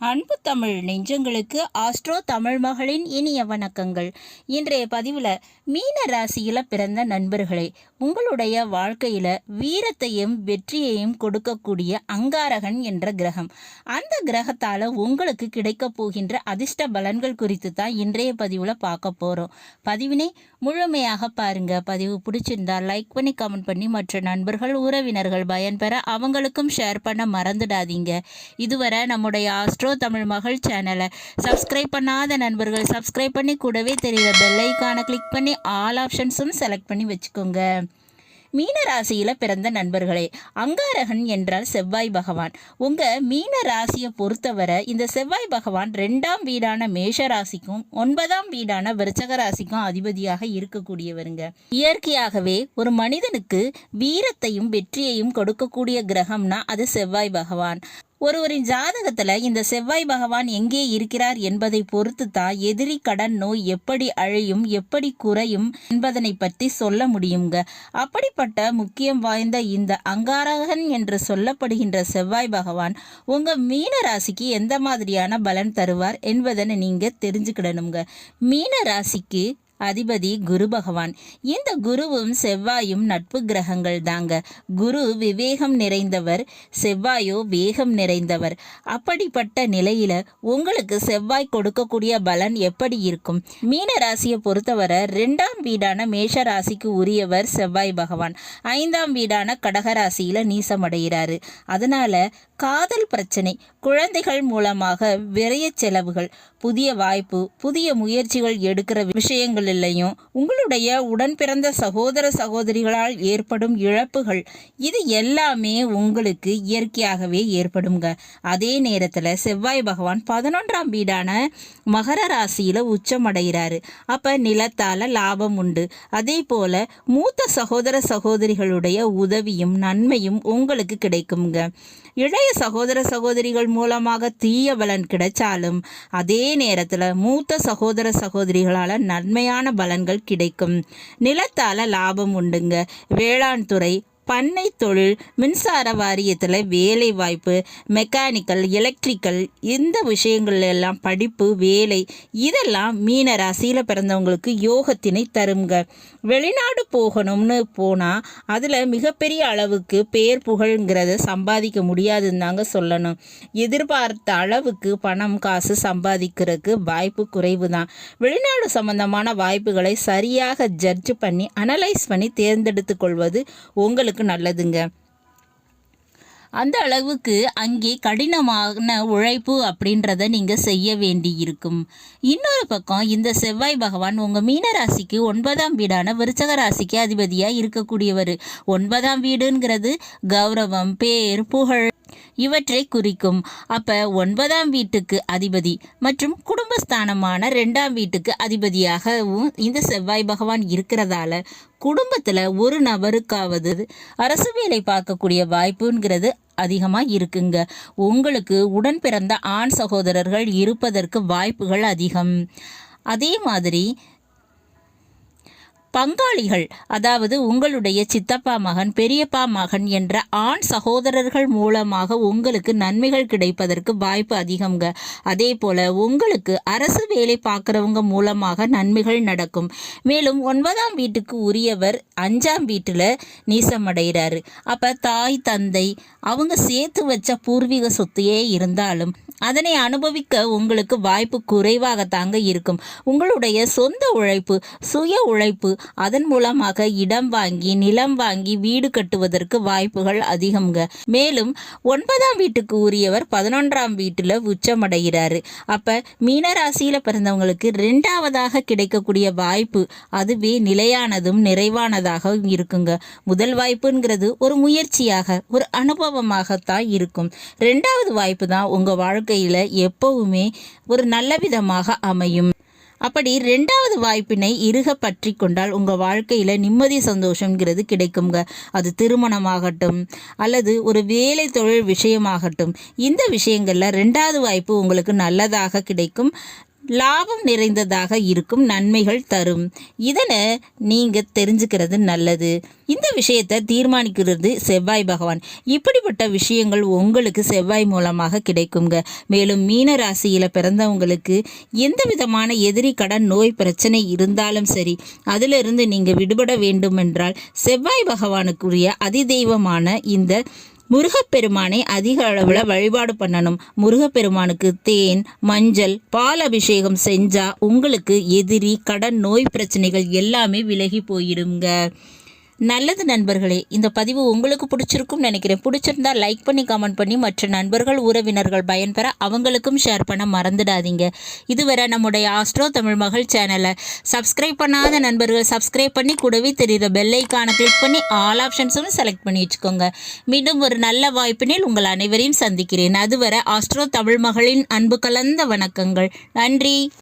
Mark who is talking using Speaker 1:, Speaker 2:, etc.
Speaker 1: அன்பு தமிழ் நெஞ்சங்களுக்கு ஆஸ்ட்ரோ தமிழ் மகளின் இனிய வணக்கங்கள். இன்றைய பதிவில் மீன ராசியில் பிறந்த நண்பர்களே, உங்களுடைய வாழ்க்கையில் வீரத்தையும் வெற்றியையும் கொடுக்கக்கூடிய அங்காரகன் என்ற கிரகம், அந்த கிரகத்தால் உங்களுக்கு கிடைக்க போகின்ற அதிர்ஷ்ட பலன்கள் குறித்து தான் இன்றைய பதிவில் பார்க்க போகிறோம். பதிவினை முழுமையாக பாருங்க. பதிவு பிடிச்சிருந்தா லைக் பண்ணி கமெண்ட் பண்ணி மற்ற நண்பர்கள் உறவினர்கள் பயன்பெற அவங்களுக்கும் ஷேர் பண்ண மறந்துடாதீங்க. இதுவரை நம்முடைய ஆஸ்ட்ரோ தமிழ் மகள் சேனலை சப்ஸ்கிரைப் பண்ணாத நண்பர்கள் சப்ஸ்கிரைப் பண்ணி கூடவே தெரியுற பெல் ஐக்கானை கிளிக் பண்ணி ஆல் ஆப்ஷன்ஸும் செலக்ட் பண்ணி வச்சுக்கோங்க. மீன ராசியில் பிறந்த நண்பர்களே, அங்காரகன் என்றால் செவ்வாய் பகவான். உங்கள் மீன ராசியை பொறுத்தவரை இந்த செவ்வாய் பகவான் 2ஆம் வீடான மேஷ ராசிக்கும் 9ஆம் வீடான விருச்சக ராசிக்கும் அதிபதியாக இருக்கக்கூடியவருங்க. இயற்கையாகவே ஒரு மனிதனுக்கு வீரத்தையும் வெற்றியையும் கொடுக்கக்கூடிய கிரகம்னா அது செவ்வாய் பகவான். ஒருவரின் ஜாதகத்தில் இந்த செவ்வாய் பகவான் எங்கே இருக்கிறார் என்பதை பொறுத்து தான் எதிரி கடன் நோய் எப்படி அழியும் எப்படி குறையும் என்பதனை பற்றி சொல்ல முடியுங்க. அப்படிப்பட்ட முக்கியம் வாய்ந்த இந்த அங்காரகன் என்று சொல்லப்படுகின்ற செவ்வாய் பகவான் உங்கள் மீன ராசிக்கு எந்த மாதிரியான பலன் தருவார் என்பதனை நீங்கள் தெரிஞ்சுக்கிடணுங்க. மீன ராசிக்கு அதிபதி குரு பகவான். இந்த குருவும் செவ்வாயும் நட்பு கிரகங்கள் தாங்க. குரு விவேகம் நிறைந்தவர், செவ்வாயோ வேகம் நிறைந்தவர். அப்படிப்பட்ட நிலையில உங்களுக்கு செவ்வாய் கொடுக்கக்கூடிய பலன் எப்படி இருக்கும்? மீன ராசியை பொறுத்தவரை 2ஆம் வீடான மேஷ ராசிக்கு உரியவர் செவ்வாய் பகவான் 5ஆம் வீடான கடக ராசியில நீசமடைகிறாரு. அதனால காதல் பிரச்சனை, குழந்தைகள் மூலமாக விரைய செலவுகள், புதிய வாய்ப்பு, புதிய முயற்சிகள் எடுக்கிற விஷயங்களிலையும் உங்களுடைய உடன் பிறந்த சகோதர சகோதரிகளால் ஏற்படும் இழப்புகள், இது எல்லாமே உங்களுக்கு இயற்கையாகவே ஏற்படுங்க. அதே நேரத்தில் செவ்வாய் பகவான் 11ஆம் வீடான மகர ராசியில் உச்சமடைகிறாரு. அப்போ நிலத்தால் லாபம் உண்டு. அதே போல மூத்த சகோதர சகோதரிகளுடைய உதவியும் நன்மையும் உங்களுக்கு கிடைக்குங்க. இளைய சகோதர சகோதரிகள் மூலமாக தீய பலன் கிடைச்சாலும் அதே நேரத்தில் மூத்த சகோதர சகோதரிகளால் நன்மையான பலன்கள் கிடைக்கும். நிலத்தால் லாபம் உண்டுங்க. வேளாண் துறை, பண்ணை தொழில், மின்சார வாரியத்தில் வேலை வாய்ப்பு, மெக்கானிக்கல், எலக்ட்ரிக்கல், இந்த விஷயங்கள் எல்லாம் படிப்பு, வேலை, இதெல்லாம் மீன ராசியில் பிறந்தவங்களுக்கு யோகத்தினை தருங்க. வெளிநாடு போகணும்னு போனால் அதில் மிகப்பெரிய அளவுக்கு பேர் புகழ்ங்கிறத சம்பாதிக்க முடியாதுன்னு தாங்க சொல்லணும். எதிர்பார்த்த அளவுக்கு பணம் காசு சம்பாதிக்கிறதுக்கு வாய்ப்பு குறைவு தான். வெளிநாடு சம்பந்தமான வாய்ப்புகளை சரியாக ஜட்ஜ் பண்ணி அனலைஸ் பண்ணி தேர்ந்தெடுத்து கொள்வது உங்களுக்கு நல்லதுங்க. அந்த அளவுக்கு அங்கே கடினமான உழைப்பு அப்படின்றத நீங்கள் செய்ய வேண்டி இருக்கும். இன்னொரு பக்கம் இந்த செவ்வாய் பகவான் உங்கள் மீனராசிக்கு 9ஆம் வீடான விருச்சக ராசிக்கு அதிபதியாக இருக்கக்கூடியவர். 9ஆம் வீடுங்கிறது கௌரவம், பேர், புகழ் இவற்றை குறிக்கும். அப்போ 9ஆம் வீட்டுக்கு அதிபதி மற்றும் குடும்பஸ்தானமான 2ஆம் வீட்டுக்கு அதிபதியாகவும் இந்த செவ்வாய் பகவான் இருக்கிறதால குடும்பத்தில் ஒரு நபருக்காவது அரசு வேலை பார்க்கக்கூடிய வாய்ப்புங்கிறது அதிகமாக இருக்குங்க. உங்களுக்கு உடன் பிறந்த ஆண் சகோதரர்கள் இருப்பதற்கு வாய்ப்புகள் அதிகம். அதே மாதிரி பங்காளிகள், அதாவது உங்களுடைய சித்தப்பா மகன், பெரியப்பா மகன் என்ற ஆண் சகோதரர்கள் மூலமாக உங்களுக்கு நன்மைகள் கிடைப்பதற்கு வாய்ப்பு அதிகம்ங்க. அதே போல் உங்களுக்கு அரசு வேலை பார்க்குறவங்க மூலமாக நன்மைகள் நடக்கும். மேலும் 9ஆம் வீட்டுக்கு உரியவர் 5ஆம் வீட்டில் நீசமடைகிறாரு. அப்போ தாய் தந்தை அவங்க சேர்த்து வச்ச பூர்வீக சொத்தையே இருந்தாலும் அதனை அனுபவிக்க உங்களுக்கு வாய்ப்பு குறைவாகத்தாங்க இருக்கும். உங்களுடைய சொந்த உழைப்பு, சுய உழைப்பு, அதன் மூலமாக இடம் வாங்கி நிலம் வாங்கி வீடு கட்டுவதற்கு வாய்ப்புகள் அதிகம்ங்க. மேலும் 9ஆம் வீட்டுக்கு உரியவர் 11ஆம் வீட்டில் உச்சமடைகிறாரு. அப்போ மீனராசியில் பிறந்தவங்களுக்கு 2ஆவதாக கிடைக்கக்கூடிய வாய்ப்பு அதுவே நிலையானதும் நிறைவானதாக இருக்குங்க. முதல் வாய்ப்புங்கிறது ஒரு முயற்சியாக, ஒரு அனுபவமாகத்தான் இருக்கும். 2ஆவது வாய்ப்பு தான் உங்கள் வாழ்க்கையில் எப்பவுமே ஒரு நல்ல விதமாக அமையும். அப்படி 2ஆவது வாய்ப்பினை இறுக பற்றி கொண்டால் உங்கள் வாழ்க்கையில் நிம்மதி சந்தோஷங்கிறது கிடைக்குங்க. அது திருமணமாகட்டும் அல்லது ஒரு வேலை தொழில் விஷயமாகட்டும், இந்த விஷயங்களில் 2ஆவது வாய்ப்பு உங்களுக்கு நல்லதாக கிடைக்கும். லாபம் நிறைந்ததாக இருக்கும், நன்மைகள் தரும். இதனை நீங்கள் தெரிஞ்சுக்கிறது நல்லது. இந்த விஷயத்தை தீர்மானிக்கிறது செவ்வாய் பகவான். இப்படிப்பட்ட விஷயங்கள் உங்களுக்கு செவ்வாய் மூலமாக கிடைக்குங்க. மேலும் மீன ராசியில் பிறந்தவங்களுக்கு எந்த விதமான எதிரி, கடன், நோய் பிரச்சனை இருந்தாலும் சரி, அதிலிருந்து நீங்கள் விடுபட வேண்டுமென்றால் செவ்வாய் பகவானுக்குரிய அதிதெய்வமான இந்த முருகப்பெருமானை அதிக அளவில் வழிபாடு பண்ணணும். முருகப்பெருமானுக்கு தேன், மஞ்சள், பால் அபிஷேகம் செஞ்சா உங்களுக்கு எதிரி, கடன், நோய் பிரச்சனைகள் எல்லாமே விலகி போயிடுங்க. நல்லது நண்பர்களே, இந்த பதிவு உங்களுக்கு பிடிச்சிருக்கும் நினைக்கிறேன். பிடிச்சிருந்தா லைக் பண்ணி, கமெண்ட் பண்ணி, மற்ற நண்பர்கள், உறவினர்கள் பயன்பெற அவங்களுக்கும் ஷேர் பண்ண மறந்துடாதீங்க. இதுவரை நம்முடைய ஆஸ்ட்ரோ தமிழ் மகள் சேனலை சப்ஸ்கிரைப் பண்ணாத நண்பர்கள் சப்ஸ்கிரைப் பண்ணி, கூடவே தெரிகிற பெல் ஐக்கானை கிளிக் பண்ணி ஆல் ஆப்ஷன்ஸும் செலக்ட் பண்ணி வச்சுக்கோங்க. மீண்டும் ஒரு நல்ல வாய்ப்பினில் உங்கள் அனைவரையும் சந்திக்கிறேன். அதுவரை ஆஸ்ட்ரோ தமிழ் மகளின் அன்பு கலந்த வணக்கங்கள். நன்றி.